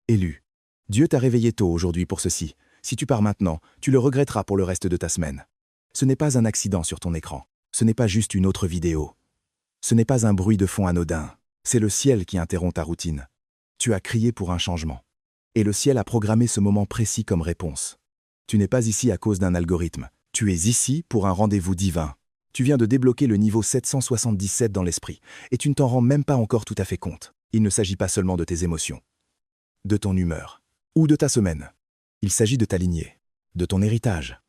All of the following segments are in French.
Élu. Dieu t'a réveillé tôt aujourd'hui pour ceci. Si tu pars maintenant, tu le regretteras pour le reste de ta semaine. Ce n'est pas un accident sur ton écran. Ce n'est pas juste une autre vidéo. Ce n'est pas un bruit de fond anodin. C'est le ciel qui interrompt ta routine. Tu as crié pour un changement. Et le ciel a programmé ce moment précis comme réponse. Tu n'es pas ici à cause d'un algorithme. Tu es ici pour un rendez-vous divin. Tu viens de débloquer le niveau 777 dans l'esprit, et tu ne t'en rends même pas encore tout à fait compte. Il ne s'agit pas seulement de tes émotions, de ton humeur, ou de ta semaine. Il s'agit de ta lignée, de ton héritage,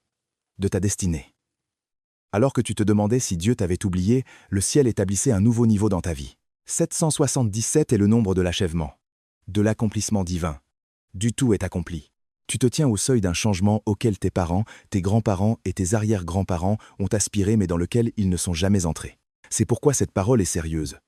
de ta destinée. Alors que tu te demandais si Dieu t'avait oublié, le ciel établissait un nouveau niveau dans ta vie. 777 est le nombre de l'achèvement, de l'accomplissement divin. Du tout est accompli. Tu te tiens au seuil d'un changement auquel tes parents, tes grands-parents et tes arrière-grands-parents ont aspiré mais dans lequel ils ne sont jamais entrés. C'est pourquoi cette parole est sérieuse.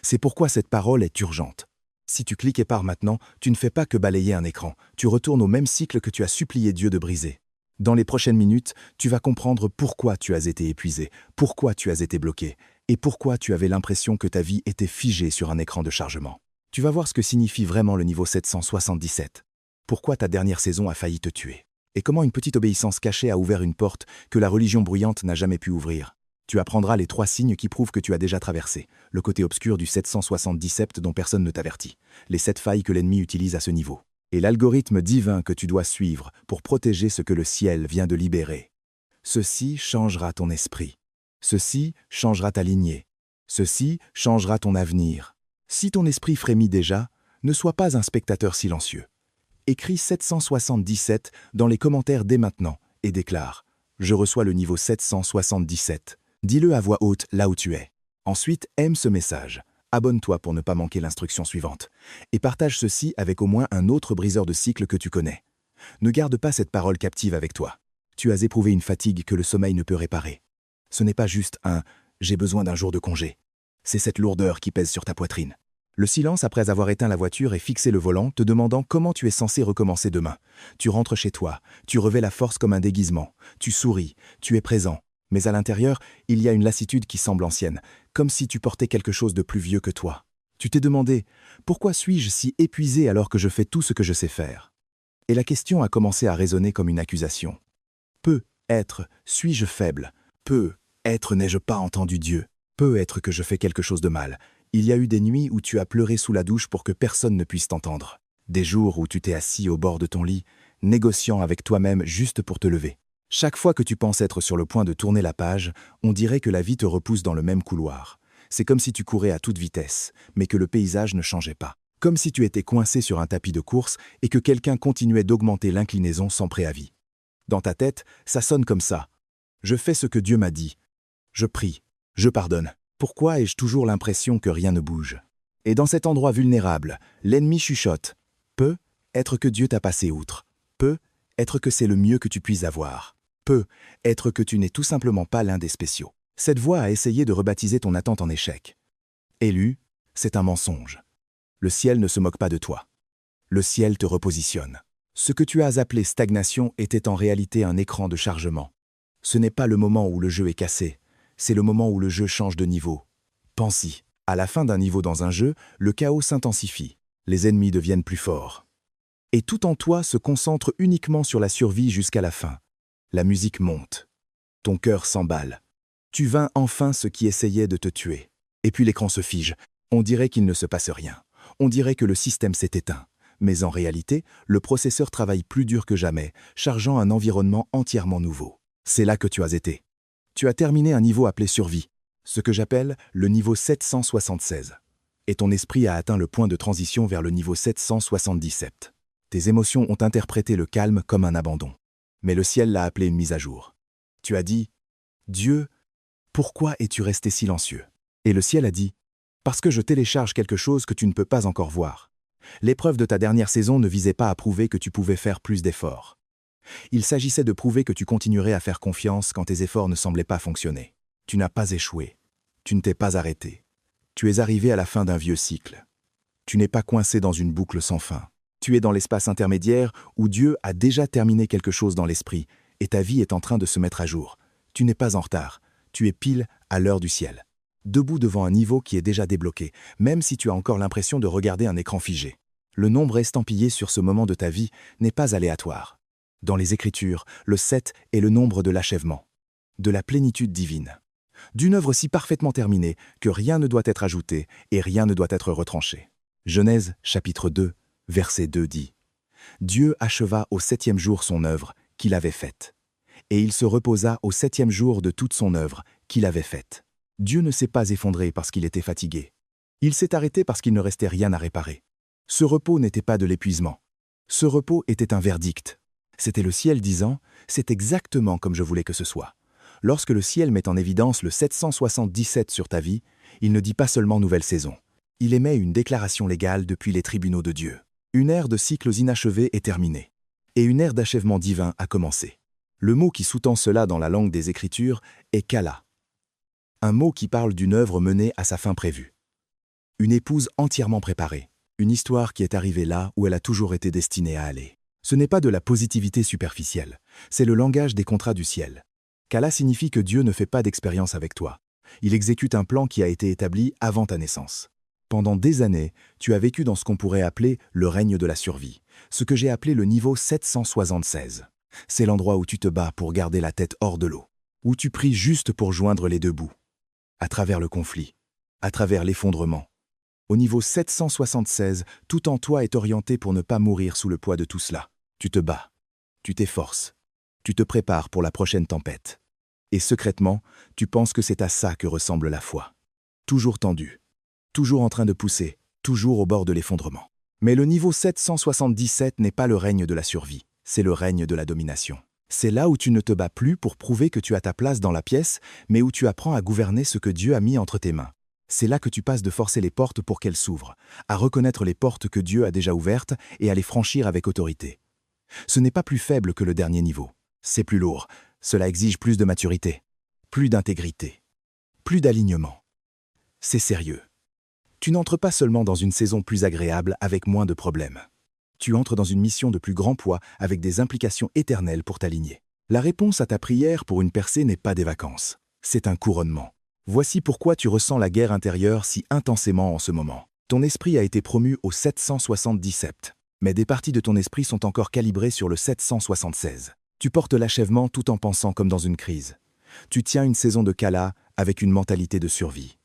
C'est pourquoi cette parole est urgente. Si tu cliques et pars maintenant, tu ne fais pas que balayer un écran, tu retournes au même cycle que tu as supplié Dieu de briser. Dans les prochaines minutes, tu vas comprendre pourquoi tu as été épuisé, pourquoi tu as été bloqué, et pourquoi tu avais l'impression que ta vie était figée sur un écran de chargement. Tu vas voir ce que signifie vraiment le niveau 777. Pourquoi ta dernière saison a failli te tuer. Et comment une petite obéissance cachée a ouvert une porte que la religion bruyante n'a jamais pu ouvrir. Tu apprendras les 3 signes qui prouvent que tu as déjà traversé, le côté obscur du 777 dont personne ne t'avertit, les 7 failles que l'ennemi utilise à ce niveau, et l'algorithme divin que tu dois suivre pour protéger ce que le ciel vient de libérer. Ceci changera ton esprit. Ceci changera ta lignée. Ceci changera ton avenir. Si ton esprit frémit déjà, ne sois pas un spectateur silencieux. Écris 777 dans les commentaires dès maintenant et déclare « Je reçois le niveau 777 ». Dis-le à voix haute là où tu es. Ensuite, aime ce message. Abonne-toi pour ne pas manquer l'instruction suivante. Et partage ceci avec au moins un autre briseur de cycle que tu connais. Ne garde pas cette parole captive avec toi. Tu as éprouvé une fatigue que le sommeil ne peut réparer. Ce n'est pas juste un « j'ai besoin d'un jour de congé ». C'est cette lourdeur qui pèse sur ta poitrine. Le silence après avoir éteint la voiture et fixé le volant, te demandant comment tu es censé recommencer demain. Tu rentres chez toi, tu revêts la force comme un déguisement, tu souris, tu es présent. Mais à l'intérieur, il y a une lassitude qui semble ancienne, comme si tu portais quelque chose de plus vieux que toi. Tu t'es demandé « Pourquoi suis-je si épuisé alors que je fais tout ce que je sais faire ?» Et la question a commencé à résonner comme une accusation. Peut être, suis-je faible? Peut être, n'ai-je pas entendu Dieu? Peut être que je fais quelque chose de mal. Il y a eu des nuits où tu as pleuré sous la douche pour que personne ne puisse t'entendre. Des jours où tu t'es assis au bord de ton lit, négociant avec toi-même juste pour te lever. Chaque fois que tu penses être sur le point de tourner la page, on dirait que la vie te repousse dans le même couloir. C'est comme si tu courais à toute vitesse, mais que le paysage ne changeait pas. Comme si tu étais coincé sur un tapis de course et que quelqu'un continuait d'augmenter l'inclinaison sans préavis. Dans ta tête, ça sonne comme ça. Je fais ce que Dieu m'a dit. Je prie. Je pardonne. Pourquoi ai-je toujours l'impression que rien ne bouge? Et dans cet endroit vulnérable, l'ennemi chuchote. Peut être que Dieu t'a passé outre. Peut être que c'est le mieux que tu puisses avoir. Peut être que tu n'es tout simplement pas l'un des spéciaux. Cette voix a essayé de rebaptiser ton attente en échec. Élu, c'est un mensonge. Le ciel ne se moque pas de toi. Le ciel te repositionne. Ce que tu as appelé stagnation était en réalité un écran de chargement. Ce n'est pas le moment où le jeu est cassé. C'est le moment où le jeu change de niveau. Pense-y. À la fin d'un niveau dans un jeu, le chaos s'intensifie. Les ennemis deviennent plus forts. Et tout en toi se concentre uniquement sur la survie jusqu'à la fin. La musique monte. Ton cœur s'emballe. Tu vains enfin ce qui essayait de te tuer. Et puis l'écran se fige. On dirait qu'il ne se passe rien. On dirait que le système s'est éteint. Mais en réalité, le processeur travaille plus dur que jamais, chargeant un environnement entièrement nouveau. C'est là que tu as été. Tu as terminé un niveau appelé survie, ce que j'appelle le niveau 776. Et ton esprit a atteint le point de transition vers le niveau 777. Tes émotions ont interprété le calme comme un abandon. Mais le ciel l'a appelé une mise à jour. Tu as dit « Dieu, pourquoi es-tu resté silencieux ?» Et le ciel a dit « Parce que je télécharge quelque chose que tu ne peux pas encore voir. » L'épreuve de ta dernière saison ne visait pas à prouver que tu pouvais faire plus d'efforts. Il s'agissait de prouver que tu continuerais à faire confiance quand tes efforts ne semblaient pas fonctionner. Tu n'as pas échoué. Tu ne t'es pas arrêté. Tu es arrivé à la fin d'un vieux cycle. Tu n'es pas coincé dans une boucle sans fin. Tu es dans l'espace intermédiaire où Dieu a déjà terminé quelque chose dans l'esprit et ta vie est en train de se mettre à jour. Tu n'es pas en retard. Tu es pile à l'heure du ciel. Debout devant un niveau qui est déjà débloqué, même si tu as encore l'impression de regarder un écran figé. Le nombre estampillé sur ce moment de ta vie n'est pas aléatoire. Dans les Écritures, le 7 est le nombre de l'achèvement, de la plénitude divine, d'une œuvre si parfaitement terminée que rien ne doit être ajouté et rien ne doit être retranché. Genèse, chapitre 2, verset 2 dit « Dieu acheva au 7e jour son œuvre qu'il avait faite, et il se reposa au 7e jour de toute son œuvre qu'il avait faite. » Dieu ne s'est pas effondré parce qu'il était fatigué. Il s'est arrêté parce qu'il ne restait rien à réparer. Ce repos n'était pas de l'épuisement. Ce repos était un verdict. C'était le ciel disant « C'est exactement comme je voulais que ce soit ». Lorsque le ciel met en évidence le 777 sur ta vie, il ne dit pas seulement nouvelle saison. Il émet une déclaration légale depuis les tribunaux de Dieu. Une ère de cycles inachevés est terminée, et une ère d'achèvement divin a commencé. Le mot qui sous-tend cela dans la langue des Écritures est « kala », un mot qui parle d'une œuvre menée à sa fin prévue. Une épouse entièrement préparée, une histoire qui est arrivée là où elle a toujours été destinée à aller. Ce n'est pas de la positivité superficielle, c'est le langage des contrats du ciel. Kala signifie que Dieu ne fait pas d'expérience avec toi. Il exécute un plan qui a été établi avant ta naissance. Pendant des années, tu as vécu dans ce qu'on pourrait appeler le règne de la survie, ce que j'ai appelé le niveau 776. C'est l'endroit où tu te bats pour garder la tête hors de l'eau, où tu pries juste pour joindre les deux bouts, à travers le conflit, à travers l'effondrement. Au niveau 776, tout en toi est orienté pour ne pas mourir sous le poids de tout cela. Tu te bats, tu t'efforces, tu te prépares pour la prochaine tempête. Et secrètement, tu penses que c'est à ça que ressemble la foi. Toujours tendu, toujours en train de pousser, toujours au bord de l'effondrement. Mais le niveau 777 n'est pas le règne de la survie, c'est le règne de la domination. C'est là où tu ne te bats plus pour prouver que tu as ta place dans la pièce, mais où tu apprends à gouverner ce que Dieu a mis entre tes mains. C'est là que tu passes de forcer les portes pour qu'elles s'ouvrent, à reconnaître les portes que Dieu a déjà ouvertes et à les franchir avec autorité. Ce n'est pas plus faible que le dernier niveau. C'est plus lourd. Cela exige plus de maturité, plus d'intégrité, plus d'alignement. C'est sérieux. Tu n'entres pas seulement dans une saison plus agréable avec moins de problèmes. Tu entres dans une mission de plus grand poids avec des implications éternelles pour t'aligner. La réponse à ta prière pour une percée n'est pas des vacances. C'est un couronnement. Voici pourquoi tu ressens la guerre intérieure si intensément en ce moment. Ton esprit a été promu au 777, mais des parties de ton esprit sont encore calibrées sur le 776. Tu portes l'achèvement tout en pensant comme dans une crise. Tu tiens une saison de kala avec une mentalité de survie.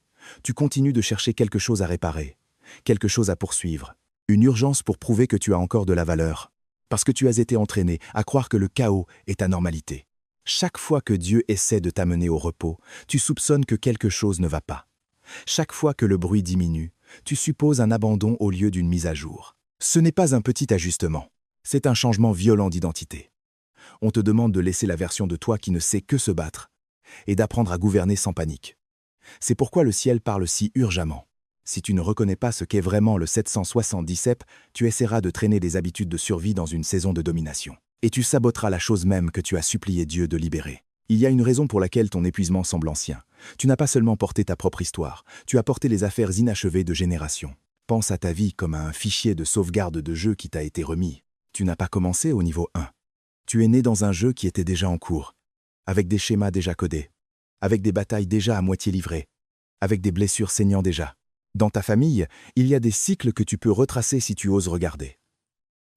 Tu continues de chercher quelque chose à réparer, quelque chose à poursuivre, une urgence pour prouver que tu as encore de la valeur, parce que tu as été entraîné à croire que le chaos est ta normalité. Chaque fois que Dieu essaie de t'amener au repos, tu soupçonnes que quelque chose ne va pas. Chaque fois que le bruit diminue, tu supposes un abandon au lieu d'une mise à jour. Ce n'est pas un petit ajustement, c'est un changement violent d'identité. On te demande de laisser la version de toi qui ne sait que se battre et d'apprendre à gouverner sans panique. C'est pourquoi le ciel parle si urgemment. Si tu ne reconnais pas ce qu'est vraiment le 777, tu essaieras de traîner des habitudes de survie dans une saison de domination. Et tu saboteras la chose même que tu as supplié Dieu de libérer. Il y a une raison pour laquelle ton épuisement semble ancien. Tu n'as pas seulement porté ta propre histoire, tu as porté les affaires inachevées de générations. Pense à ta vie comme à un fichier de sauvegarde de jeu qui t'a été remis. Tu n'as pas commencé au niveau 1. Tu es né dans un jeu qui était déjà en cours, avec des schémas déjà codés, avec des batailles déjà à moitié livrées, avec des blessures saignant déjà. Dans ta famille, il y a des cycles que tu peux retracer si tu oses regarder.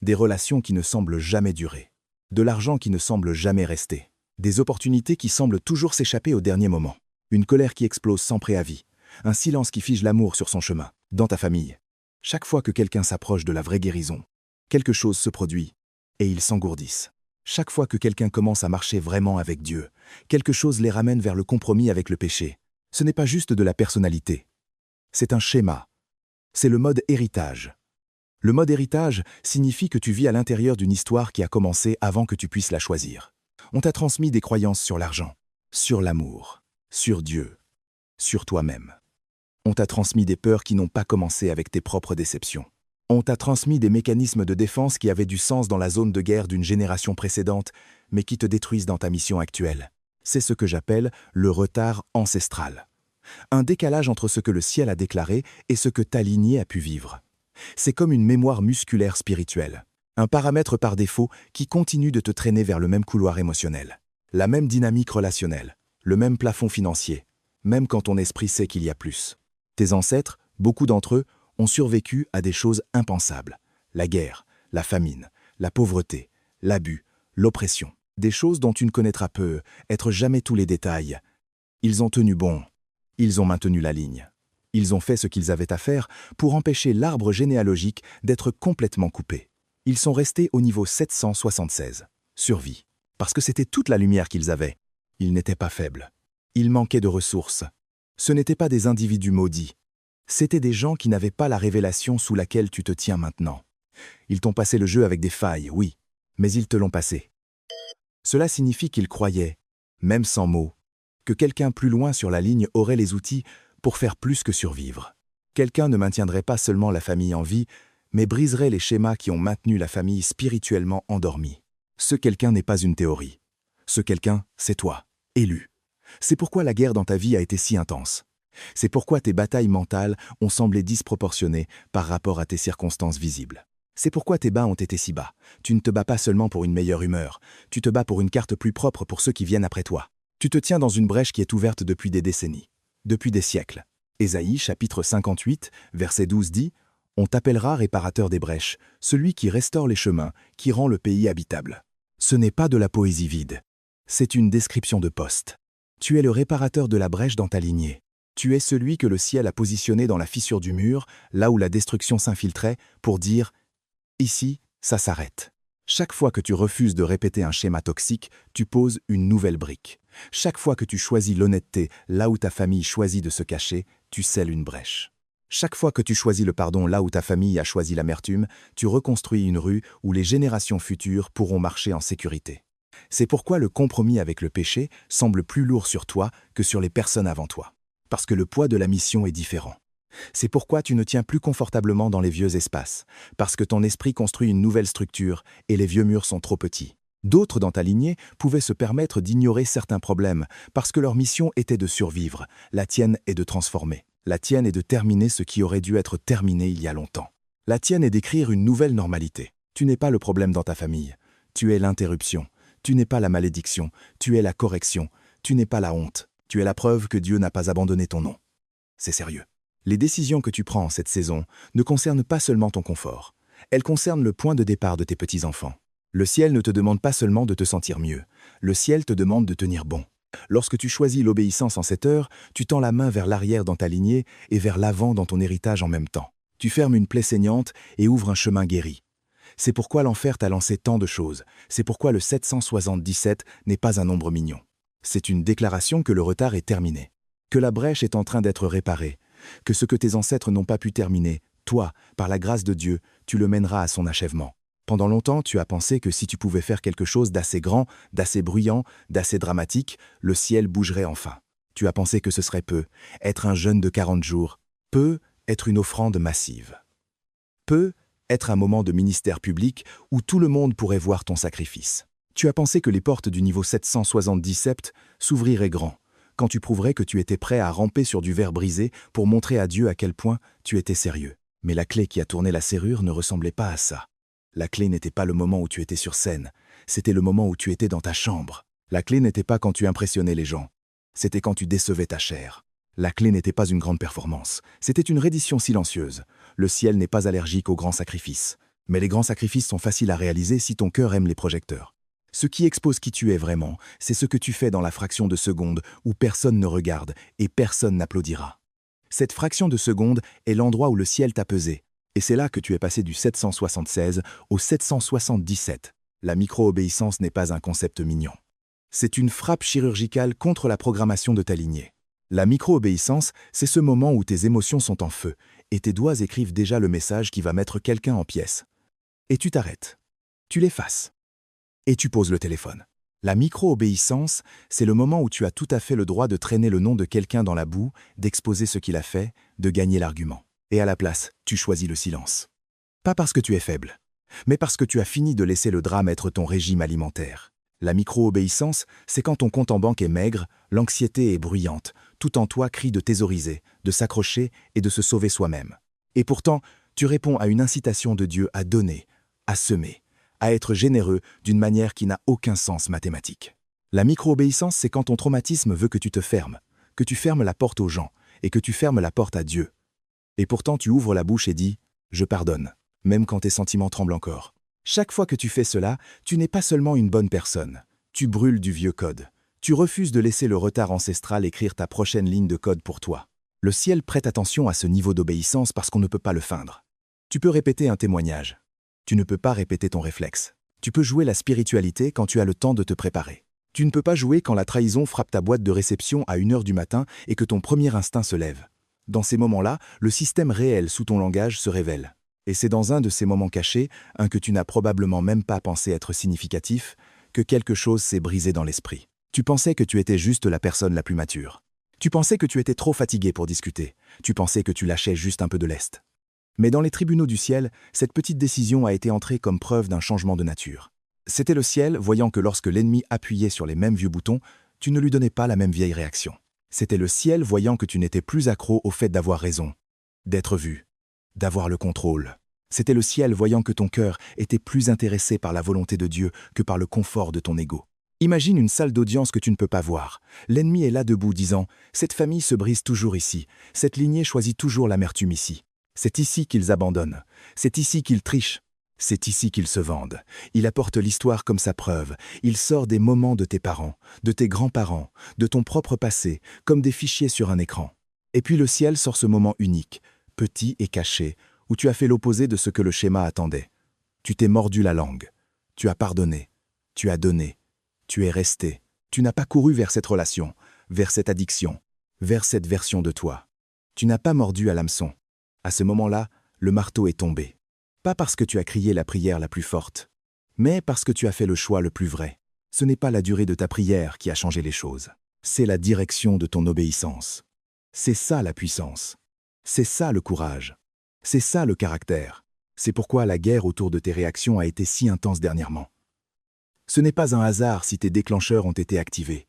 Des relations qui ne semblent jamais durer, de l'argent qui ne semble jamais rester, des opportunités qui semblent toujours s'échapper au dernier moment, une colère qui explose sans préavis, un silence qui fige l'amour sur son chemin. Dans ta famille, chaque fois que quelqu'un s'approche de la vraie guérison, quelque chose se produit et ils s'engourdissent. Chaque fois que quelqu'un commence à marcher vraiment avec Dieu, quelque chose les ramène vers le compromis avec le péché. Ce n'est pas juste de la personnalité. C'est un schéma. C'est le mode héritage. Le mode héritage signifie que tu vis à l'intérieur d'une histoire qui a commencé avant que tu puisses la choisir. On t'a transmis des croyances sur l'argent, sur l'amour, sur Dieu, sur toi-même. On t'a transmis des peurs qui n'ont pas commencé avec tes propres déceptions. On t'a transmis des mécanismes de défense qui avaient du sens dans la zone de guerre d'une génération précédente, mais qui te détruisent dans ta mission actuelle. C'est ce que j'appelle le retard ancestral. Un décalage entre ce que le ciel a déclaré et ce que ta lignée a pu vivre. C'est comme une mémoire musculaire spirituelle, un paramètre par défaut qui continue de te traîner vers le même couloir émotionnel, la même dynamique relationnelle, le même plafond financier, même quand ton esprit sait qu'il y a plus. Tes ancêtres, beaucoup d'entre eux, ont survécu à des choses impensables. La guerre, la famine, la pauvreté, l'abus, l'oppression. Des choses dont tu ne connaîtras peu, être jamais tous les détails. Ils ont tenu bon. Ils ont maintenu la ligne. Ils ont fait ce qu'ils avaient à faire pour empêcher l'arbre généalogique d'être complètement coupé. Ils sont restés au niveau 776. Survie. Parce que c'était toute la lumière qu'ils avaient. Ils n'étaient pas faibles. Ils manquaient de ressources. Ce n'étaient pas des individus maudits. C'étaient des gens qui n'avaient pas la révélation sous laquelle tu te tiens maintenant. Ils t'ont passé le jeu avec des failles, oui, mais ils te l'ont passé. Cela signifie qu'ils croyaient, même sans mots, que quelqu'un plus loin sur la ligne aurait les outils pour faire plus que survivre. Quelqu'un ne maintiendrait pas seulement la famille en vie, mais briserait les schémas qui ont maintenu la famille spirituellement endormie. Ce quelqu'un n'est pas une théorie. Ce quelqu'un, c'est toi, élu. C'est pourquoi la guerre dans ta vie a été si intense. C'est pourquoi tes batailles mentales ont semblé disproportionnées par rapport à tes circonstances visibles. C'est pourquoi tes bas ont été si bas. Tu ne te bats pas seulement pour une meilleure humeur, tu te bats pour une carte plus propre pour ceux qui viennent après toi. Tu te tiens dans une brèche qui est ouverte depuis des décennies, depuis des siècles. Ésaïe, chapitre 58, verset 12 dit « On t'appellera réparateur des brèches, celui qui restaure les chemins, qui rend le pays habitable. » Ce n'est pas de la poésie vide. C'est une description de poste. Tu es le réparateur de la brèche dans ta lignée. Tu es celui que le ciel a positionné dans la fissure du mur, là où la destruction s'infiltrait, pour dire « Ici, ça s'arrête ». Chaque fois que tu refuses de répéter un schéma toxique, tu poses une nouvelle brique. Chaque fois que tu choisis l'honnêteté, là où ta famille choisit de se cacher, tu scelles une brèche. Chaque fois que tu choisis le pardon là où ta famille a choisi l'amertume, tu reconstruis une rue où les générations futures pourront marcher en sécurité. C'est pourquoi le compromis avec le péché semble plus lourd sur toi que sur les personnes avant toi. Parce que le poids de la mission est différent. C'est pourquoi tu ne tiens plus confortablement dans les vieux espaces, parce que ton esprit construit une nouvelle structure et les vieux murs sont trop petits. D'autres dans ta lignée pouvaient se permettre d'ignorer certains problèmes, parce que leur mission était de survivre, la tienne est de transformer. La tienne est de terminer ce qui aurait dû être terminé il y a longtemps. La tienne est d'écrire une nouvelle normalité. Tu n'es pas le problème dans ta famille, tu es l'interruption. Tu n'es pas la malédiction, tu es la correction. Tu n'es pas la honte, tu es la preuve que Dieu n'a pas abandonné ton nom. C'est sérieux. Les décisions que tu prends en cette saison ne concernent pas seulement ton confort. Elles concernent le point de départ de tes petits-enfants. Le ciel ne te demande pas seulement de te sentir mieux. Le ciel te demande de tenir bon. Lorsque tu choisis l'obéissance en cette heure, tu tends la main vers l'arrière dans ta lignée et vers l'avant dans ton héritage en même temps. Tu fermes une plaie saignante et ouvres un chemin guéri. C'est pourquoi l'enfer t'a lancé tant de choses. C'est pourquoi le 777 n'est pas un nombre mignon. C'est une déclaration que le retard est terminé. Que la brèche est en train d'être réparée. Que ce que tes ancêtres n'ont pas pu terminer, toi, par la grâce de Dieu, tu le mèneras à son achèvement. Pendant longtemps, tu as pensé que si tu pouvais faire quelque chose d'assez grand, d'assez bruyant, d'assez dramatique, le ciel bougerait enfin. Tu as pensé que ce serait peu, être un jeûne de 40 jours. Peu, être une offrande massive. Peu, être un moment de ministère public où tout le monde pourrait voir ton sacrifice. Tu as pensé que les portes du niveau 777 s'ouvriraient grand, quand tu prouverais que tu étais prêt à ramper sur du verre brisé pour montrer à Dieu à quel point tu étais sérieux. Mais la clé qui a tourné la serrure ne ressemblait pas à ça. La clé n'était pas le moment où tu étais sur scène, c'était le moment où tu étais dans ta chambre. La clé n'était pas quand tu impressionnais les gens, c'était quand tu décevais ta chair. La clé n'était pas une grande performance, c'était une reddition silencieuse. Le ciel n'est pas allergique aux grands sacrifices. Mais les grands sacrifices sont faciles à réaliser si ton cœur aime les projecteurs. Ce qui expose qui tu es vraiment, c'est ce que tu fais dans la fraction de seconde où personne ne regarde et personne n'applaudira. Cette fraction de seconde est l'endroit où le ciel t'a pesé. Et c'est là que tu es passé du 776 au 777. La micro-obéissance n'est pas un concept mignon. C'est une frappe chirurgicale contre la programmation de ta lignée. La micro-obéissance, c'est ce moment où tes émotions sont en feu et tes doigts écrivent déjà le message qui va mettre quelqu'un en pièces. Et tu t'arrêtes. Tu l'effaces. Et tu poses le téléphone. La micro-obéissance, c'est le moment où tu as tout à fait le droit de traîner le nom de quelqu'un dans la boue, d'exposer ce qu'il a fait, de gagner l'argument. Et à la place, tu choisis le silence. Pas parce que tu es faible, mais parce que tu as fini de laisser le drame être ton régime alimentaire. La micro-obéissance, c'est quand ton compte en banque est maigre, l'anxiété est bruyante, tout en toi crie de thésauriser, de s'accrocher et de se sauver soi-même. Et pourtant, tu réponds à une incitation de Dieu à donner, à semer, à être généreux d'une manière qui n'a aucun sens mathématique. La micro-obéissance, c'est quand ton traumatisme veut que tu te fermes, que tu fermes la porte aux gens et que tu fermes la porte à Dieu. Et pourtant tu ouvres la bouche et dis « Je pardonne ». même quand tes sentiments tremblent encore. Chaque fois que tu fais cela, tu n'es pas seulement une bonne personne. Tu brûles du vieux code. Tu refuses de laisser le retard ancestral écrire ta prochaine ligne de code pour toi. Le ciel prête attention à ce niveau d'obéissance parce qu'on ne peut pas le feindre. Tu peux répéter un témoignage. Tu ne peux pas répéter ton réflexe. Tu peux jouer la spiritualité quand tu as le temps de te préparer. Tu ne peux pas jouer quand la trahison frappe ta boîte de réception à 1 heure du matin et que ton premier instinct se lève. Dans ces moments-là, le système réel sous ton langage se révèle. Et c'est dans un de ces moments cachés, un que tu n'as probablement même pas pensé être significatif, que quelque chose s'est brisé dans l'esprit. Tu pensais que tu étais juste la personne la plus mature. Tu pensais que tu étais trop fatigué pour discuter. Tu pensais que tu lâchais juste un peu de lest. Mais dans les tribunaux du ciel, cette petite décision a été entrée comme preuve d'un changement de nature. C'était le ciel, voyant que lorsque l'ennemi appuyait sur les mêmes vieux boutons, tu ne lui donnais pas la même vieille réaction. C'était le ciel, voyant que tu n'étais plus accro au fait d'avoir raison, d'être vu, d'avoir le contrôle. C'était le ciel, voyant que ton cœur était plus intéressé par la volonté de Dieu que par le confort de ton ego. Imagine une salle d'audience que tu ne peux pas voir. L'ennemi est là debout disant « Cette famille se brise toujours ici. Cette lignée choisit toujours l'amertume ici. C'est ici qu'ils abandonnent. C'est ici qu'ils trichent. C'est ici qu'ils se vendent. Il apporte l'histoire comme sa preuve. Il sort des moments de tes parents, de tes grands-parents, de ton propre passé, comme des fichiers sur un écran. Et puis le ciel sort ce moment unique, petit et caché, où tu as fait l'opposé de ce que le schéma attendait. Tu t'es mordu la langue. Tu as pardonné. Tu as donné. Tu es resté. Tu n'as pas couru vers cette relation, vers cette addiction, vers cette version de toi. Tu n'as pas mordu à l'hameçon. À ce moment-là, le marteau est tombé. Pas parce que tu as crié la prière la plus forte, mais parce que tu as fait le choix le plus vrai. Ce n'est pas la durée de ta prière qui a changé les choses. C'est la direction de ton obéissance. C'est ça la puissance. C'est ça le courage. C'est ça le caractère. C'est pourquoi la guerre autour de tes réactions a été si intense dernièrement. Ce n'est pas un hasard si tes déclencheurs ont été activés.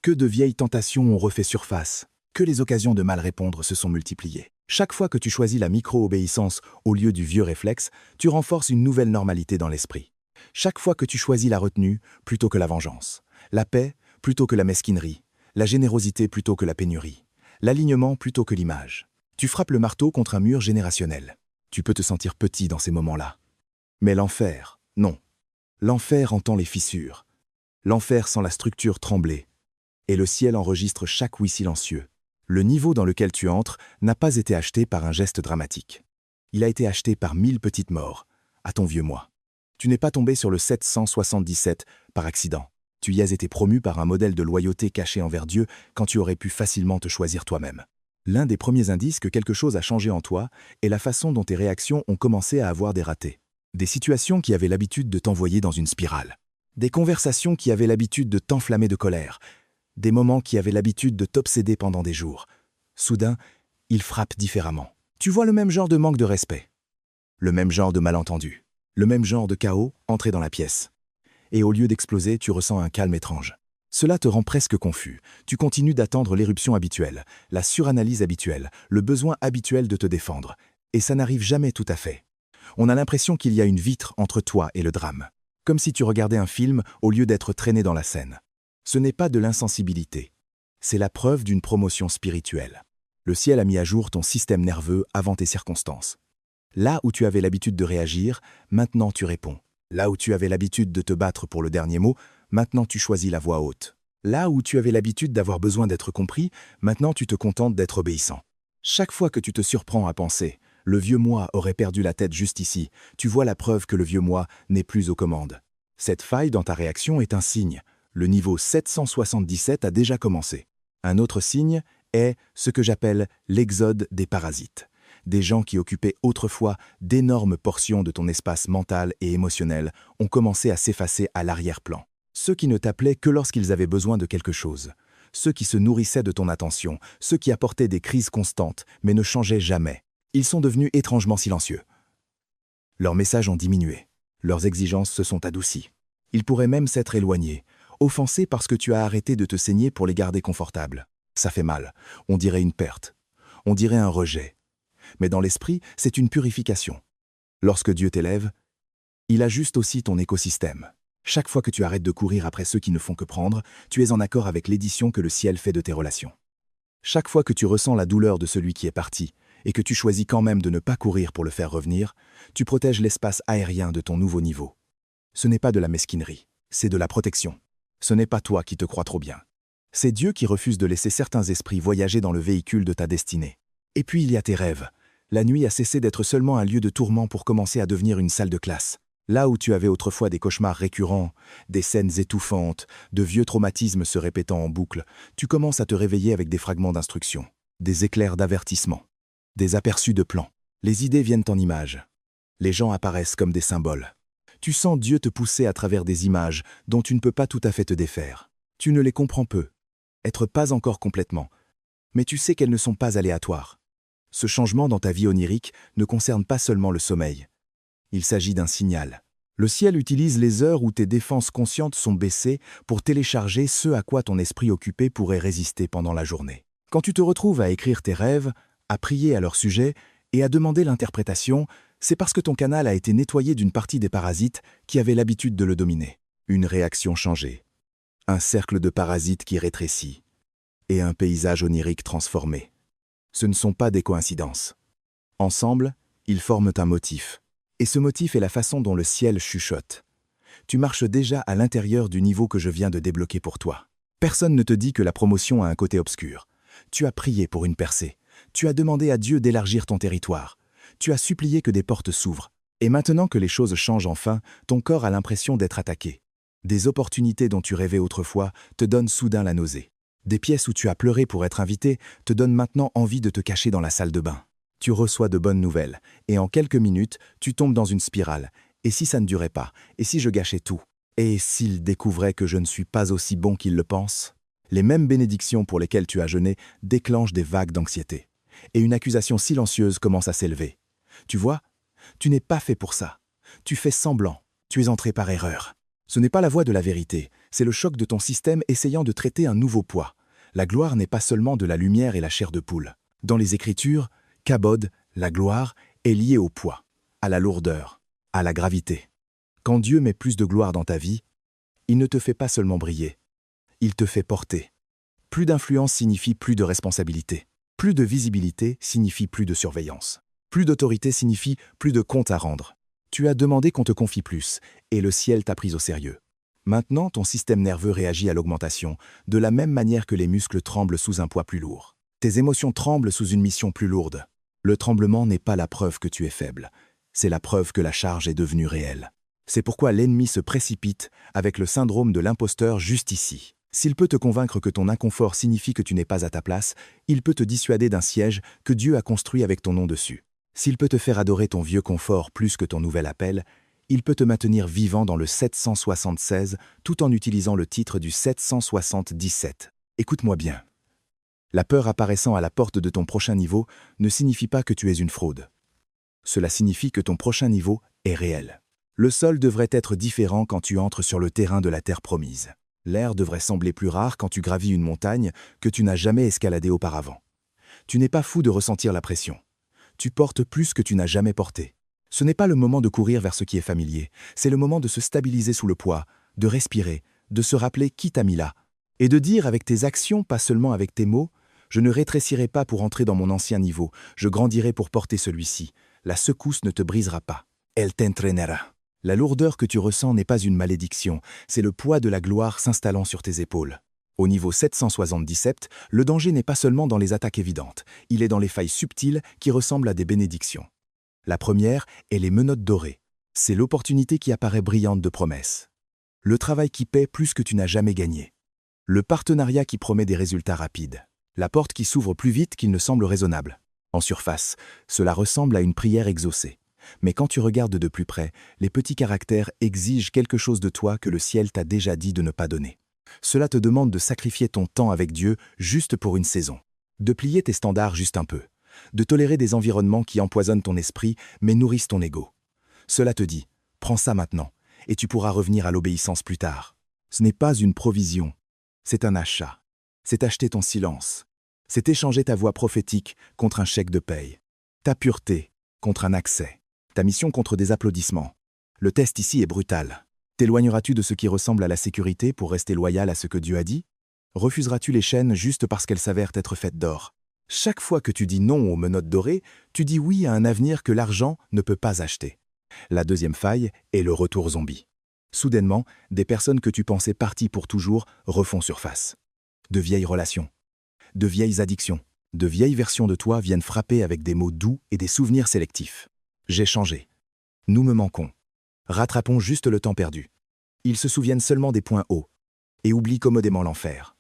Que de vieilles tentations ont refait surface, que les occasions de mal répondre se sont multipliées. Chaque fois que tu choisis la micro-obéissance au lieu du vieux réflexe, tu renforces une nouvelle normalité dans l'esprit. Chaque fois que tu choisis la retenue plutôt que la vengeance, la paix plutôt que la mesquinerie, la générosité plutôt que la pénurie, l'alignement plutôt que l'image, tu frappes le marteau contre un mur générationnel. Tu peux te sentir petit dans ces moments-là. Mais l'enfer, non. L'enfer entend les fissures. L'enfer sent la structure trembler. Et le ciel enregistre chaque oui silencieux. Le niveau dans lequel tu entres n'a pas été acheté par un geste dramatique. Il a été acheté par 1000 petites morts, à ton vieux moi. Tu n'es pas tombé sur le 777 par accident. Tu y as été promu par un modèle de loyauté caché envers Dieu quand tu aurais pu facilement te choisir toi-même. L'un des premiers indices que quelque chose a changé en toi est la façon dont tes réactions ont commencé à avoir des ratés. Des situations qui avaient l'habitude de t'envoyer dans une spirale. Des conversations qui avaient l'habitude de t'enflammer de colère. Des moments qui avaient l'habitude de t'obséder pendant des jours. Soudain, ils frappent différemment. Tu vois le même genre de manque de respect. Le même genre de malentendu. Le même genre de chaos entrer dans la pièce. Et au lieu d'exploser, tu ressens un calme étrange. Cela te rend presque confus. Tu continues d'attendre l'éruption habituelle, la suranalyse habituelle, le besoin habituel de te défendre. Et ça n'arrive jamais tout à fait. On a l'impression qu'il y a une vitre entre toi et le drame. Comme si tu regardais un film au lieu d'être traîné dans la scène. Ce n'est pas de l'insensibilité. C'est la preuve d'une promotion spirituelle. Le ciel a mis à jour ton système nerveux avant tes circonstances. Là où tu avais l'habitude de réagir, maintenant tu réponds. Là où tu avais l'habitude de te battre pour le dernier mot, maintenant tu choisis la voix haute. Là où tu avais l'habitude d'avoir besoin d'être compris, maintenant tu te contentes d'être obéissant. Chaque fois que tu te surprends à penser « le vieux moi aurait perdu la tête juste ici », tu vois la preuve que le vieux moi n'est plus aux commandes. Cette faille dans ta réaction est un signe. Le niveau 777 a déjà commencé. Un autre signe est ce que j'appelle l'exode des parasites. Des gens qui occupaient autrefois d'énormes portions de ton espace mental et émotionnel ont commencé à s'effacer à l'arrière-plan. Ceux qui ne t'appelaient que lorsqu'ils avaient besoin de quelque chose. Ceux qui se nourrissaient de ton attention. Ceux qui apportaient des crises constantes, mais ne changeaient jamais. Ils sont devenus étrangement silencieux. Leurs messages ont diminué. Leurs exigences se sont adoucies. Ils pourraient même s'être éloignés. Offensés parce que tu as arrêté de te saigner pour les garder confortables. Ça fait mal. On dirait une perte. On dirait un rejet. Mais dans l'esprit, c'est une purification. Lorsque Dieu t'élève, il ajuste aussi ton écosystème. Chaque fois que tu arrêtes de courir après ceux qui ne font que prendre, tu es en accord avec l'édition que le ciel fait de tes relations. Chaque fois que tu ressens la douleur de celui qui est parti, et que tu choisis quand même de ne pas courir pour le faire revenir, tu protèges l'espace aérien de ton nouveau niveau. Ce n'est pas de la mesquinerie, c'est de la protection. Ce n'est pas toi qui te crois trop bien. C'est Dieu qui refuse de laisser certains esprits voyager dans le véhicule de ta destinée. Et puis il y a tes rêves. La nuit a cessé d'être seulement un lieu de tourment pour commencer à devenir une salle de classe. Là où tu avais autrefois des cauchemars récurrents, des scènes étouffantes, de vieux traumatismes se répétant en boucle, tu commences à te réveiller avec des fragments d'instruction, des éclairs d'avertissement, des aperçus de plans. Les idées viennent en images. Les gens apparaissent comme des symboles. Tu sens Dieu te pousser à travers des images dont tu ne peux pas tout à fait te défaire. Tu ne les comprends peu, être pas encore complètement, mais tu sais qu'elles ne sont pas aléatoires. Ce changement dans ta vie onirique ne concerne pas seulement le sommeil. Il s'agit d'un signal. Le ciel utilise les heures où tes défenses conscientes sont baissées pour télécharger ce à quoi ton esprit occupé pourrait résister pendant la journée. Quand tu te retrouves à écrire tes rêves, à prier à leur sujet et à demander l'interprétation, c'est parce que ton canal a été nettoyé d'une partie des parasites qui avaient l'habitude de le dominer. Une réaction changée, un cercle de parasites qui rétrécit et un paysage onirique transformé. Ce ne sont pas des coïncidences. Ensemble, ils forment un motif. Et ce motif est la façon dont le ciel chuchote. Tu marches déjà à l'intérieur du niveau que je viens de débloquer pour toi. Personne ne te dit que la promotion a un côté obscur. Tu as prié pour une percée. Tu as demandé à Dieu d'élargir ton territoire. Tu as supplié que des portes s'ouvrent. Et maintenant que les choses changent enfin, ton corps a l'impression d'être attaqué. Des opportunités dont tu rêvais autrefois te donnent soudain la nausée. Des pièces où tu as pleuré pour être invité te donnent maintenant envie de te cacher dans la salle de bain. Tu reçois de bonnes nouvelles, et en quelques minutes, tu tombes dans une spirale. Et si ça ne durait pas? Et si je gâchais tout? Et s'il découvrait que je ne suis pas aussi bon qu'il le pense? Les mêmes bénédictions pour lesquelles tu as jeûné déclenchent des vagues d'anxiété. Et une accusation silencieuse commence à s'élever. Tu vois, tu n'es pas fait pour ça. Tu fais semblant. Tu es entré par erreur. Ce n'est pas la voie de la vérité, c'est le choc de ton système essayant de traiter un nouveau poids. La gloire n'est pas seulement de la lumière et la chair de poule. Dans les Écritures, Kabod, la gloire, est liée au poids, à la lourdeur, à la gravité. Quand Dieu met plus de gloire dans ta vie, il ne te fait pas seulement briller, il te fait porter. Plus d'influence signifie plus de responsabilité. Plus de visibilité signifie plus de surveillance. Plus d'autorité signifie plus de comptes à rendre. Tu as demandé qu'on te confie plus, et le ciel t'a pris au sérieux. Maintenant, ton système nerveux réagit à l'augmentation, de la même manière que les muscles tremblent sous un poids plus lourd. Tes émotions tremblent sous une mission plus lourde. Le tremblement n'est pas la preuve que tu es faible, c'est la preuve que la charge est devenue réelle. C'est pourquoi l'ennemi se précipite avec le syndrome de l'imposteur juste ici. S'il peut te convaincre que ton inconfort signifie que tu n'es pas à ta place, il peut te dissuader d'un siège que Dieu a construit avec ton nom dessus. S'il peut te faire adorer ton vieux confort plus que ton nouvel appel, il peut te maintenir vivant dans le 776 tout en utilisant le titre du 777. Écoute-moi bien. La peur apparaissant à la porte de ton prochain niveau ne signifie pas que tu es une fraude. Cela signifie que ton prochain niveau est réel. Le sol devrait être différent quand tu entres sur le terrain de la terre promise. L'air devrait sembler plus rare quand tu gravis une montagne que tu n'as jamais escaladée auparavant. Tu n'es pas fou de ressentir la pression. Tu portes plus que tu n'as jamais porté. Ce n'est pas le moment de courir vers ce qui est familier, c'est le moment de se stabiliser sous le poids, de respirer, de se rappeler qui t'a mis là, et de dire avec tes actions, pas seulement avec tes mots, je ne rétrécirai pas pour entrer dans mon ancien niveau, je grandirai pour porter celui-ci. La secousse ne te brisera pas. Elle t'entraînera. La lourdeur que tu ressens n'est pas une malédiction, c'est le poids de la gloire s'installant sur tes épaules. Au niveau 777, le danger n'est pas seulement dans les attaques évidentes, il est dans les failles subtiles qui ressemblent à des bénédictions. La première est les menottes dorées. C'est l'opportunité qui apparaît brillante de promesses. Le travail qui paie plus que tu n'as jamais gagné. Le partenariat qui promet des résultats rapides. La porte qui s'ouvre plus vite qu'il ne semble raisonnable. En surface, cela ressemble à une prière exaucée. Mais quand tu regardes de plus près, les petits caractères exigent quelque chose de toi que le ciel t'a déjà dit de ne pas donner. Cela te demande de sacrifier ton temps avec Dieu juste pour une saison. De plier tes standards juste un peu. De tolérer des environnements qui empoisonnent ton esprit mais nourrissent ton ego. Cela te dit, prends ça maintenant, et tu pourras revenir à l'obéissance plus tard. Ce n'est pas une provision, c'est un achat. C'est acheter ton silence. C'est échanger ta voix prophétique contre un chèque de paye. Ta pureté contre un accès. Ta mission contre des applaudissements. Le test ici est brutal. T'éloigneras-tu de ce qui ressemble à la sécurité pour rester loyal à ce que Dieu a dit? Refuseras-tu les chaînes juste parce qu'elles s'avèrent être faites d'or? Chaque fois que tu dis non aux menottes dorées, tu dis oui à un avenir que l'argent ne peut pas acheter. La deuxième faille est le retour zombie. Soudainement, des personnes que tu pensais parties pour toujours refont surface. De vieilles relations, de vieilles addictions, de vieilles versions de toi viennent frapper avec des mots doux et des souvenirs sélectifs. J'ai changé. Nous me manquons. Rattrapons juste le temps perdu. Ils se souviennent seulement des points hauts et oublient commodément l'enfer.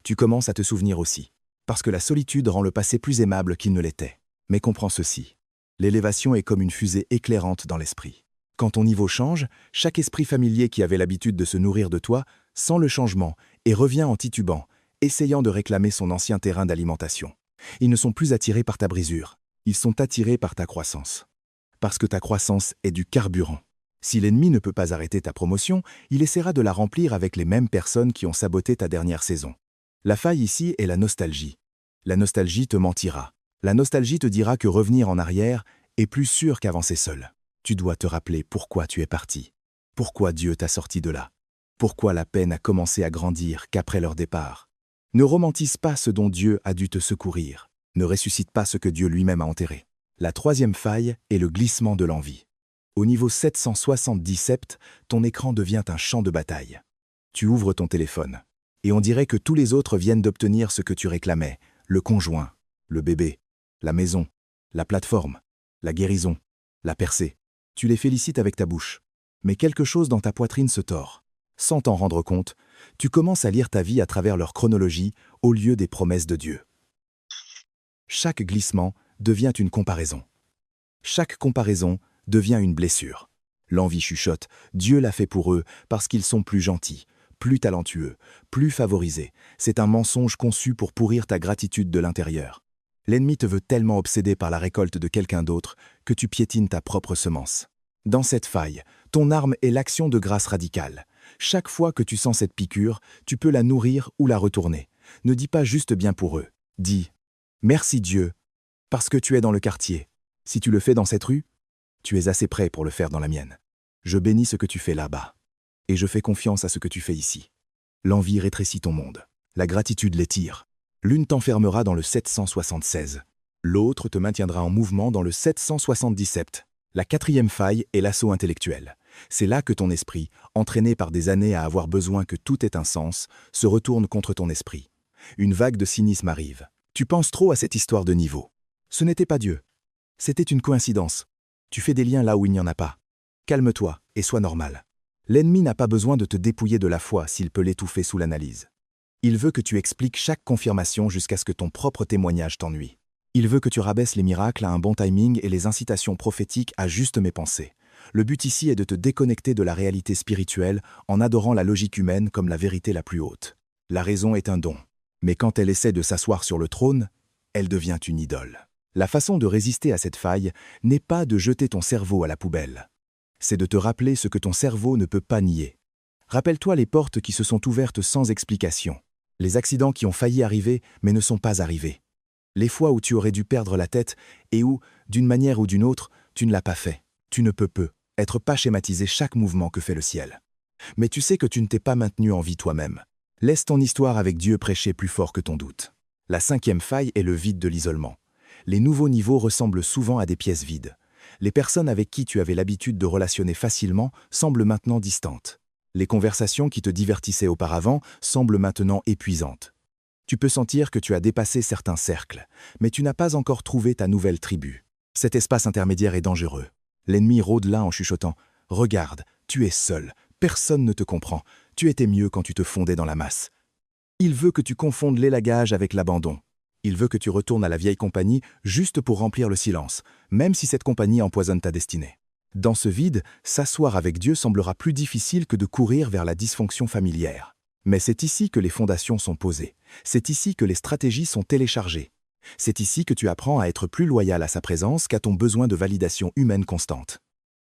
Tu commences à te souvenir aussi, parce que la solitude rend le passé plus aimable qu'il ne l'était. Mais comprends ceci. L'élévation est comme une fusée éclairante dans l'esprit. Quand ton niveau change, chaque esprit familier qui avait l'habitude de se nourrir de toi sent le changement et revient en titubant, essayant de réclamer son ancien terrain d'alimentation. Ils ne sont plus attirés par ta brisure, ils sont attirés par ta croissance. Parce que ta croissance est du carburant. Si l'ennemi ne peut pas arrêter ta promotion, il essaiera de la remplir avec les mêmes personnes qui ont saboté ta dernière saison. La faille ici est la nostalgie. La nostalgie te mentira. La nostalgie te dira que revenir en arrière est plus sûr qu'avancer seul. Tu dois te rappeler pourquoi tu es parti. Pourquoi Dieu t'a sorti de là. Pourquoi la peine a commencé à grandir qu'après leur départ. Ne romantise pas ce dont Dieu a dû te secourir. Ne ressuscite pas ce que Dieu lui-même a enterré. La troisième faille est le glissement de l'envie. Au niveau 777, ton écran devient un champ de bataille. Tu ouvres ton téléphone, et on dirait que tous les autres viennent d'obtenir ce que tu réclamais, le conjoint, le bébé, la maison, la plateforme, la guérison, la percée. Tu les félicites avec ta bouche, mais quelque chose dans ta poitrine se tord. Sans t'en rendre compte, tu commences à lire ta vie à travers leur chronologie au lieu des promesses de Dieu. Chaque glissement devient une comparaison. Chaque comparaison devient une blessure. L'envie chuchote, Dieu l'a fait pour eux parce qu'ils sont plus gentils, plus talentueux, plus favorisés. C'est un mensonge conçu pour pourrir ta gratitude de l'intérieur. L'ennemi te veut tellement obsédé par la récolte de quelqu'un d'autre que tu piétines ta propre semence. Dans cette faille, ton arme est l'action de grâce radicale. Chaque fois que tu sens cette piqûre, tu peux la nourrir ou la retourner. Ne dis pas juste bien pour eux. Dis « Merci Dieu, parce que tu es dans le quartier. Si tu le fais dans cette rue, tu es assez prêt pour le faire dans la mienne. Je bénis ce que tu fais là-bas. Et je fais confiance à ce que tu fais ici. L'envie rétrécit ton monde. La gratitude l'étire. L'une t'enfermera dans le 776. L'autre te maintiendra en mouvement dans le 777. La quatrième faille est l'assaut intellectuel. C'est là que ton esprit, entraîné par des années à avoir besoin que tout ait un sens, se retourne contre ton esprit. Une vague de cynisme arrive. Tu penses trop à cette histoire de niveau. Ce n'était pas Dieu. C'était une coïncidence. Tu fais des liens là où il n'y en a pas. Calme-toi et sois normal. L'ennemi n'a pas besoin de te dépouiller de la foi s'il peut l'étouffer sous l'analyse. Il veut que tu expliques chaque confirmation jusqu'à ce que ton propre témoignage t'ennuie. Il veut que tu rabaisses les miracles à un bon timing et les incitations prophétiques à juste mes pensées. Le but ici est de te déconnecter de la réalité spirituelle en adorant la logique humaine comme la vérité la plus haute. La raison est un don. Mais quand elle essaie de s'asseoir sur le trône, elle devient une idole. La façon de résister à cette faille n'est pas de jeter ton cerveau à la poubelle. C'est de te rappeler ce que ton cerveau ne peut pas nier. Rappelle-toi les portes qui se sont ouvertes sans explication. Les accidents qui ont failli arriver mais ne sont pas arrivés. Les fois où tu aurais dû perdre la tête et où, d'une manière ou d'une autre, tu ne l'as pas fait. Tu ne peux être pas schématiser chaque mouvement que fait le ciel. Mais tu sais que tu ne t'es pas maintenu en vie toi-même. Laisse ton histoire avec Dieu prêcher plus fort que ton doute. La cinquième faille est le vide de l'isolement. Les nouveaux niveaux ressemblent souvent à des pièces vides. Les personnes avec qui tu avais l'habitude de relationner facilement semblent maintenant distantes. Les conversations qui te divertissaient auparavant semblent maintenant épuisantes. Tu peux sentir que tu as dépassé certains cercles, mais tu n'as pas encore trouvé ta nouvelle tribu. Cet espace intermédiaire est dangereux. L'ennemi rôde là en chuchotant « Regarde, tu es seul, personne ne te comprend, tu étais mieux quand tu te fondais dans la masse. » Il veut que tu confondes l'élagage avec l'abandon. Il veut que tu retournes à la vieille compagnie juste pour remplir le silence, même si cette compagnie empoisonne ta destinée. Dans ce vide, s'asseoir avec Dieu semblera plus difficile que de courir vers la dysfonction familière. Mais c'est ici que les fondations sont posées. C'est ici que les stratégies sont téléchargées. C'est ici que tu apprends à être plus loyal à sa présence qu'à ton besoin de validation humaine constante.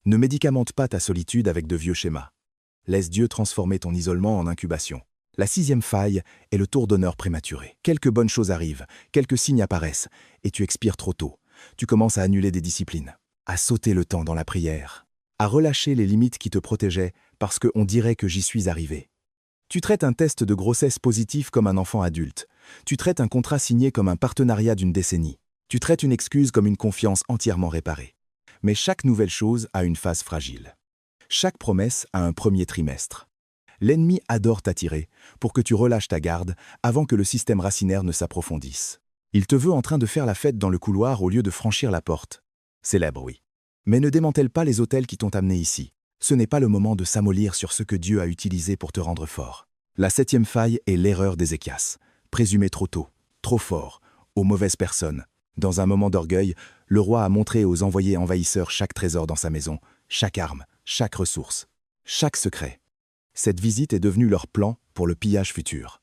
Ne médicamente pas ta solitude avec de vieux schémas. Laisse Dieu transformer ton isolement en incubation. La sixième faille est le tour d'honneur prématuré. Quelques bonnes choses arrivent, quelques signes apparaissent, et tu expires trop tôt. Tu commences à annuler des disciplines, à sauter le temps dans la prière, à relâcher les limites qui te protégeaient parce qu'on dirait que j'y suis arrivé. Tu traites un test de grossesse positif comme un enfant adulte. Tu traites un contrat signé comme un partenariat d'une décennie. Tu traites une excuse comme une confiance entièrement réparée. Mais chaque nouvelle chose a une phase fragile. Chaque promesse a un premier trimestre. L'ennemi adore t'attirer pour que tu relâches ta garde avant que le système racinaire ne s'approfondisse. Il te veut en train de faire la fête dans le couloir au lieu de franchir la porte. Célèbre, oui. Mais ne démantèle pas les autels qui t'ont amené ici. Ce n'est pas le moment de s'amollir sur ce que Dieu a utilisé pour te rendre fort. La 7e faille est l'erreur d'Ézéchias. Présumé trop tôt, trop fort, aux mauvaises personnes. Dans un moment d'orgueil, le roi a montré aux envoyés envahisseurs chaque trésor dans sa maison, chaque arme, chaque ressource, chaque secret. Cette visite est devenue leur plan pour le pillage futur.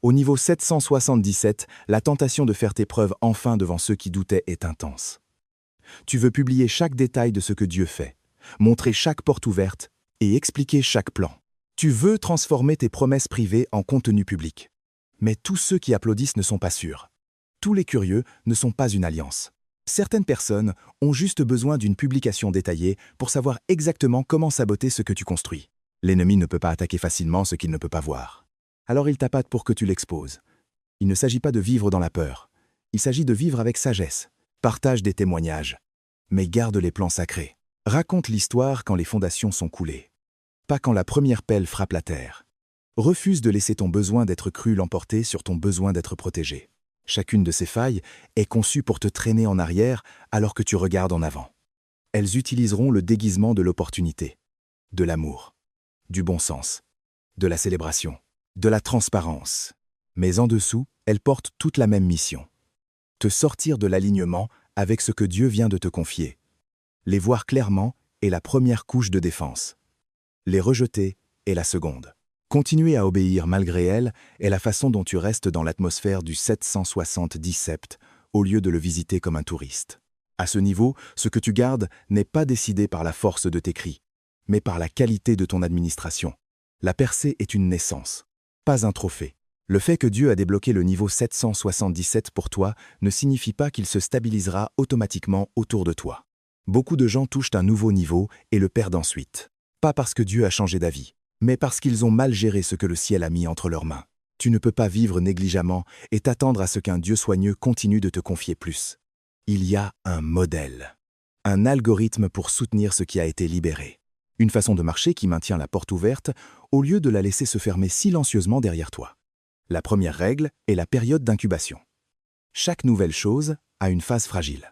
Au niveau 777, la tentation de faire tes preuves enfin devant ceux qui doutaient est intense. Tu veux publier chaque détail de ce que Dieu fait, montrer chaque porte ouverte et expliquer chaque plan. Tu veux transformer tes promesses privées en contenu public. Mais tous ceux qui applaudissent ne sont pas sûrs. Tous les curieux ne sont pas une alliance. Certaines personnes ont juste besoin d'une publication détaillée pour savoir exactement comment saboter ce que tu construis. L'ennemi ne peut pas attaquer facilement ce qu'il ne peut pas voir. Alors il t'appâte pour que tu l'exposes. Il ne s'agit pas de vivre dans la peur. Il s'agit de vivre avec sagesse. Partage des témoignages. Mais garde les plans sacrés. Raconte l'histoire quand les fondations sont coulées. Pas quand la première pelle frappe la terre. Refuse de laisser ton besoin d'être cru l'emporter sur ton besoin d'être protégé. Chacune de ces failles est conçue pour te traîner en arrière alors que tu regardes en avant. Elles utiliseront le déguisement de l'opportunité, de l'amour, du bon sens, de la célébration, de la transparence. Mais en dessous, elles portent toute la même mission. Te sortir de l'alignement avec ce que Dieu vient de te confier. Les voir clairement est la première couche de défense. Les rejeter est la seconde. Continuer à obéir malgré elles est la façon dont tu restes dans l'atmosphère du 777 au lieu de le visiter comme un touriste. À ce niveau, ce que tu gardes n'est pas décidé par la force de tes cris, mais par la qualité de ton administration. La percée est une naissance, pas un trophée. Le fait que Dieu a débloqué le niveau 777 pour toi ne signifie pas qu'il se stabilisera automatiquement autour de toi. Beaucoup de gens touchent un nouveau niveau et le perdent ensuite. Pas parce que Dieu a changé d'avis, mais parce qu'ils ont mal géré ce que le ciel a mis entre leurs mains. Tu ne peux pas vivre négligemment et t'attendre à ce qu'un Dieu soigneux continue de te confier plus. Il y a un modèle, un algorithme pour soutenir ce qui a été libéré. Une façon de marcher qui maintient la porte ouverte au lieu de la laisser se fermer silencieusement derrière toi. La première règle est la période d'incubation. Chaque nouvelle chose a une phase fragile.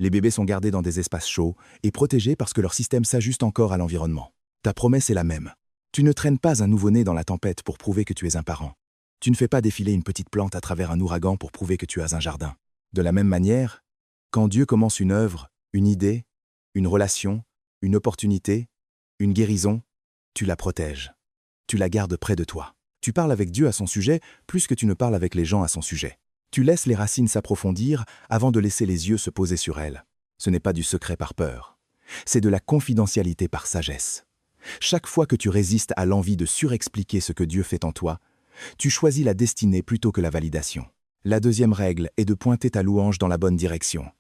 Les bébés sont gardés dans des espaces chauds et protégés parce que leur système s'ajuste encore à l'environnement. Ta promesse est la même. Tu ne traînes pas un nouveau-né dans la tempête pour prouver que tu es un parent. Tu ne fais pas défiler une petite plante à travers un ouragan pour prouver que tu as un jardin. De la même manière, quand Dieu commence une œuvre, une idée, une relation, une opportunité, une guérison, tu la protèges. Tu la gardes près de toi. Tu parles avec Dieu à son sujet plus que tu ne parles avec les gens à son sujet. Tu laisses les racines s'approfondir avant de laisser les yeux se poser sur elles. Ce n'est pas du secret par peur. C'est de la confidentialité par sagesse. Chaque fois que tu résistes à l'envie de surexpliquer ce que Dieu fait en toi, tu choisis la destinée plutôt que la validation. La deuxième règle est de pointer ta louange dans la bonne direction.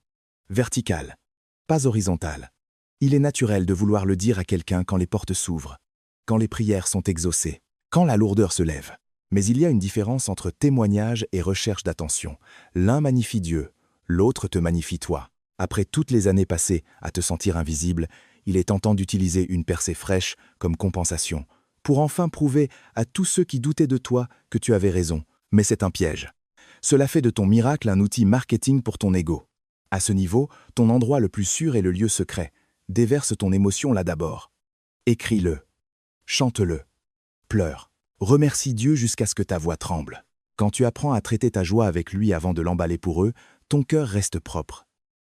Verticale, pas horizontale. Il est naturel de vouloir le dire à quelqu'un quand les portes s'ouvrent, quand les prières sont exaucées, quand la lourdeur se lève. Mais il y a une différence entre témoignage et recherche d'attention. L'un magnifie Dieu, l'autre te magnifie toi. Après toutes les années passées à te sentir invisible, il est tentant d'utiliser une percée fraîche comme compensation, pour enfin prouver à tous ceux qui doutaient de toi que tu avais raison. Mais c'est un piège. Cela fait de ton miracle un outil marketing pour ton ego. À ce niveau, ton endroit le plus sûr est le lieu secret. Déverse ton émotion là d'abord. Écris-le. Chante-le. Pleure. Remercie Dieu jusqu'à ce que ta voix tremble. Quand tu apprends à traiter ta joie avec lui avant de l'emballer pour eux, ton cœur reste propre.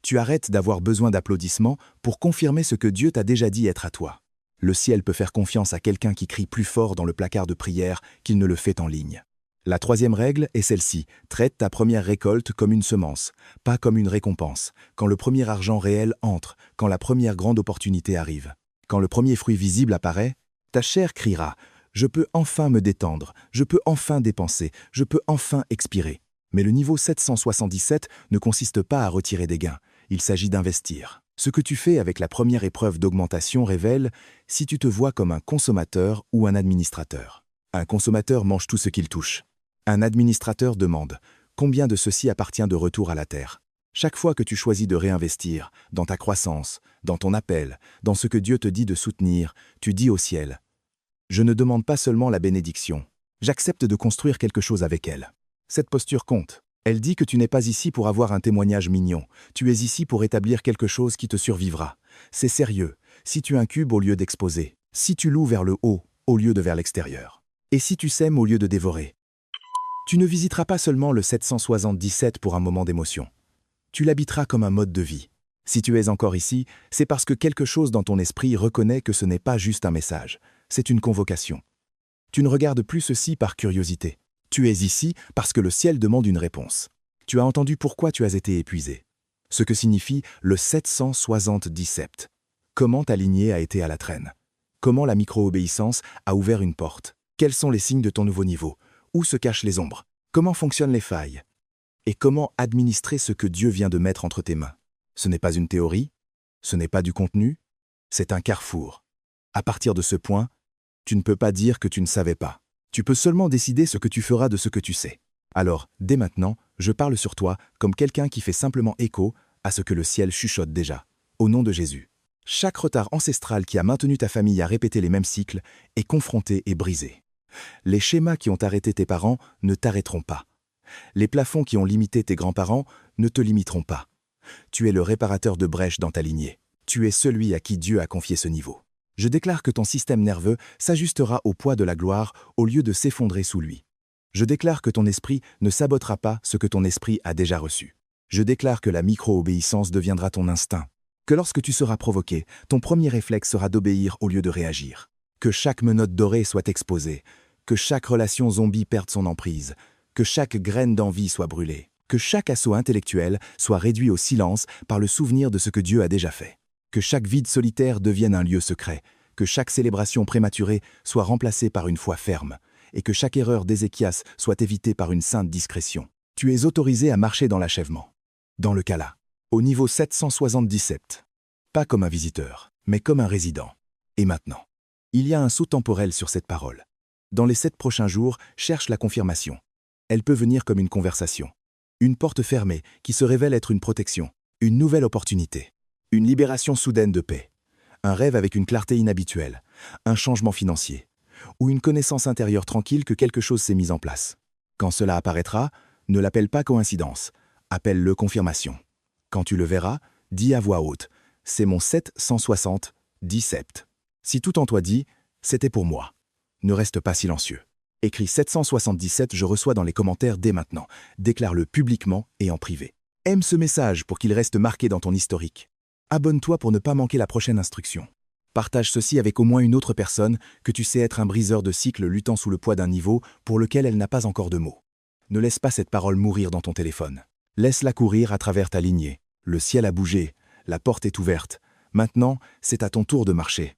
Tu arrêtes d'avoir besoin d'applaudissements pour confirmer ce que Dieu t'a déjà dit être à toi. Le ciel peut faire confiance à quelqu'un qui crie plus fort dans le placard de prière qu'il ne le fait en ligne. La troisième règle est celle-ci. Traite ta première récolte comme une semence, pas comme une récompense. Quand le premier argent réel entre, quand la première grande opportunité arrive, quand le premier fruit visible apparaît, ta chair criera « Je peux enfin me détendre, je peux enfin dépenser, je peux enfin expirer ». Mais le niveau 777 ne consiste pas à retirer des gains, il s'agit d'investir. Ce que tu fais avec la première épreuve d'augmentation révèle si tu te vois comme un consommateur ou un administrateur. Un consommateur mange tout ce qu'il touche. Un administrateur demande combien de ceci appartient de retour à la terre. Chaque fois que tu choisis de réinvestir dans ta croissance, dans ton appel, dans ce que Dieu te dit de soutenir, tu dis au ciel « Je ne demande pas seulement la bénédiction, j'accepte de construire quelque chose avec elle. » Cette posture compte. Elle dit que tu n'es pas ici pour avoir un témoignage mignon, tu es ici pour établir quelque chose qui te survivra. C'est sérieux, si tu incubes au lieu d'exposer, si tu loues vers le haut au lieu de vers l'extérieur, et si tu sèmes au lieu de dévorer. Tu ne visiteras pas seulement le 777 pour un moment d'émotion. Tu l'habiteras comme un mode de vie. Si tu es encore ici, c'est parce que quelque chose dans ton esprit reconnaît que ce n'est pas juste un message, c'est une convocation. Tu ne regardes plus ceci par curiosité. Tu es ici parce que le ciel demande une réponse. Tu as entendu pourquoi tu as été épuisé. Ce que signifie le 777. Comment ta lignée a été à la traîne. Comment la micro-obéissance a ouvert une porte. Quels sont les signes de ton nouveau niveau. Où se cachent les ombres. Comment fonctionnent les failles. Et comment administrer ce que Dieu vient de mettre entre tes mains. Ce n'est pas une théorie. Ce n'est pas du contenu. C'est un carrefour. À partir de ce point, tu ne peux pas dire que tu ne savais pas. Tu peux seulement décider ce que tu feras de ce que tu sais. Alors, dès maintenant, je parle sur toi comme quelqu'un qui fait simplement écho à ce que le ciel chuchote déjà. Au nom de Jésus. Chaque retard ancestral qui a maintenu ta famille à répéter les mêmes cycles est confronté et brisé. Les schémas qui ont arrêté tes parents ne t'arrêteront pas. Les plafonds qui ont limité tes grands-parents ne te limiteront pas. Tu es le réparateur de brèches dans ta lignée. Tu es celui à qui Dieu a confié ce niveau. Je déclare que ton système nerveux s'ajustera au poids de la gloire au lieu de s'effondrer sous lui. Je déclare que ton esprit ne sabotera pas ce que ton esprit a déjà reçu. Je déclare que la micro-obéissance deviendra ton instinct. Que lorsque tu seras provoqué, ton premier réflexe sera d'obéir au lieu de réagir. Que chaque menotte dorée soit exposée. Que chaque relation zombie perde son emprise. Que chaque graine d'envie soit brûlée. Que chaque assaut intellectuel soit réduit au silence par le souvenir de ce que Dieu a déjà fait. Que chaque vide solitaire devienne un lieu secret, que chaque célébration prématurée soit remplacée par une foi ferme, et que chaque erreur d'Ézéchias soit évitée par une sainte discrétion. Tu es autorisé à marcher dans l'achèvement. Dans le cas-là, au niveau 777. Pas comme un visiteur, mais comme un résident. Et maintenant, il y a un saut temporel sur cette parole. Dans les 7 prochains jours, cherche la confirmation. Elle peut venir comme une conversation. Une porte fermée qui se révèle être une protection. Une nouvelle opportunité. Une libération soudaine de paix, un rêve avec une clarté inhabituelle, un changement financier, ou une connaissance intérieure tranquille que quelque chose s'est mis en place. Quand cela apparaîtra, ne l'appelle pas coïncidence, appelle-le confirmation. Quand tu le verras, dis à voix haute, c'est mon 777. Si tout en toi dit, c'était pour moi. Ne reste pas silencieux. Écris 777, je reçois dans les commentaires dès maintenant. Déclare-le publiquement et en privé. Aime ce message pour qu'il reste marqué dans ton historique. Abonne-toi pour ne pas manquer la prochaine instruction. Partage ceci avec au moins une autre personne que tu sais être un briseur de cycles luttant sous le poids d'un niveau pour lequel elle n'a pas encore de mots. Ne laisse pas cette parole mourir dans ton téléphone. Laisse-la courir à travers ta lignée. Le ciel a bougé, la porte est ouverte. Maintenant, c'est à ton tour de marcher.